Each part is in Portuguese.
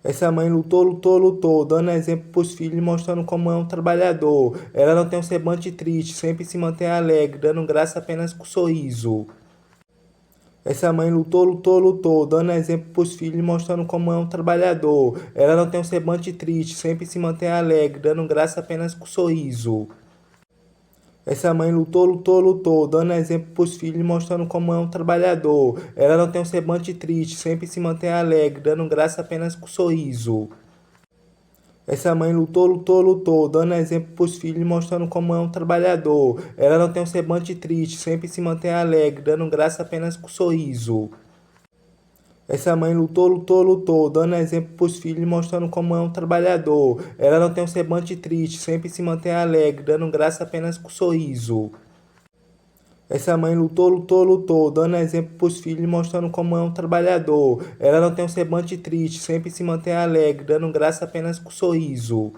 Essa mãe lutou, lutou, lutou, dando exemplo pros filhos, mostrando como é um trabalhador. Ela não tem um semblante triste, sempre se mantém alegre, dando graça apenas com sorriso. Essa mãe lutou, lutou, lutou, dando exemplo pros filhos, mostrando como é um trabalhador. Ela não tem um semblante triste, sempre se mantém alegre, dando graça apenas com sorriso. Essa mãe lutou, lutou, lutou, dando exemplo pros filhos, mostrando como é um trabalhador. Ela não tem um semblante triste, sempre se mantém alegre, dando graça apenas com sorriso. Essa mãe lutou, lutou, lutou, dando exemplo pros filhos, mostrando como é um trabalhador. Ela não tem um semblante triste, sempre se mantém alegre, dando graça apenas com sorriso. Essa mãe lutou, lutou, lutou, dando exemplo pros filhos, mostrando como é um trabalhador. Ela não tem um semblante triste, sempre se mantém alegre, dando graça apenas com sorriso. Essa mãe lutou, lutou, lutou, dando exemplo pros filhos, mostrando como é um trabalhador. Ela não tem um semblante triste, sempre se mantém alegre, dando graça apenas com sorriso.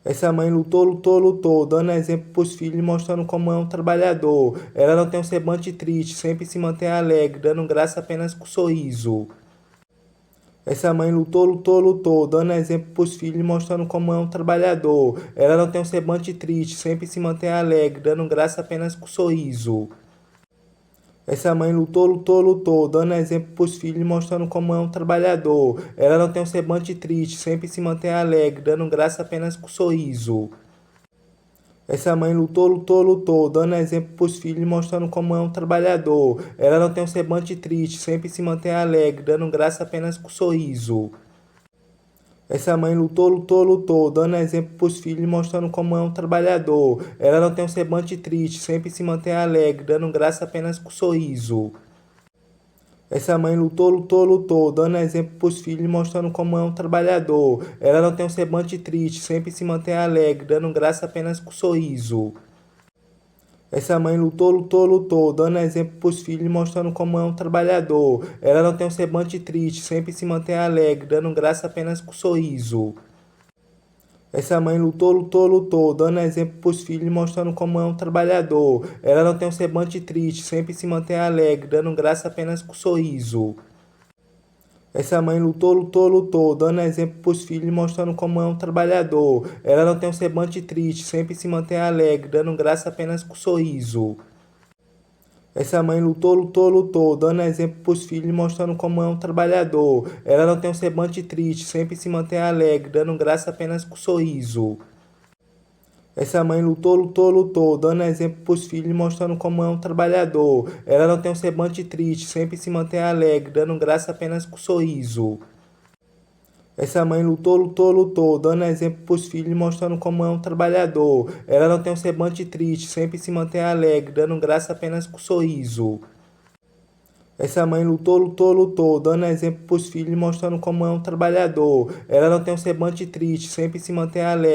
Essa mãe lutou, lutou, lutou, dando exemplo pros filhos, mostrando como é um trabalhador. Ela não tem um semblante triste, sempre se mantém alegre, dando graça apenas com sorriso. Essa mãe lutou, lutou, lutou, dando exemplo pros filhos, mostrando como é um trabalhador. Ela não tem um semblante triste, sempre se mantém alegre, dando graça apenas com sorriso. Essa mãe lutou, lutou, lutou, dando exemplo pros filhos, mostrando como é um trabalhador. Ela não tem um semblante triste, sempre se mantém alegre, dando graça apenas com sorriso. Essa mãe lutou, lutou, lutou, dando exemplo pros filhos, mostrando como é um trabalhador. Ela não tem um semblante triste, sempre se mantém alegre, dando graça apenas com sorriso. Essa mãe lutou, lutou, lutou, dando exemplo pros filhos, mostrando como é um trabalhador. Ela não tem um semblante triste, sempre se mantém alegre, dando graça apenas com sorriso. Essa mãe lutou, lutou, lutou, dando exemplo pros filhos, mostrando como é um trabalhador. Ela não tem um semblante triste, sempre se mantém alegre, dando graça apenas com sorriso. Essa mãe lutou, lutou, lutou, dando exemplo pros filhos, mostrando como é um trabalhador. Ela não tem um semblante triste, sempre se mantém alegre, dando graça apenas com sorriso. Essa mãe lutou, lutou, lutou, dando exemplo pros filhos, mostrando como é um trabalhador. Ela não tem um semblante triste, sempre se mantém alegre, dando graça apenas com sorriso. Essa mãe lutou, lutou, lutou, dando exemplo pros filhos, mostrando como é um trabalhador. Ela não tem um semblante triste, sempre se mantém alegre, dando graça apenas com sorriso. Essa mãe lutou, lutou, lutou, dando exemplo pros filhos, mostrando como é um trabalhador. Ela não tem um semblante triste, sempre se mantém alegre, dando graça apenas com sorriso. Essa mãe lutou, lutou, lutou, dando exemplo pros filhos, mostrando como é um trabalhador. Ela não tem um semblante triste, sempre se mantém alegre, dando graça apenas com sorriso. Essa mãe lutou, lutou, lutou, dando exemplo pros filhos, mostrando como é um trabalhador. Ela não tem um semblante triste, sempre se mantém alegre, dando graça apenas com sorriso. Essa mãe lutou, lutou, lutou, dando exemplo pros filhos, mostrando como é um trabalhador. Ela não tem um semblante triste, sempre se mantém alegre.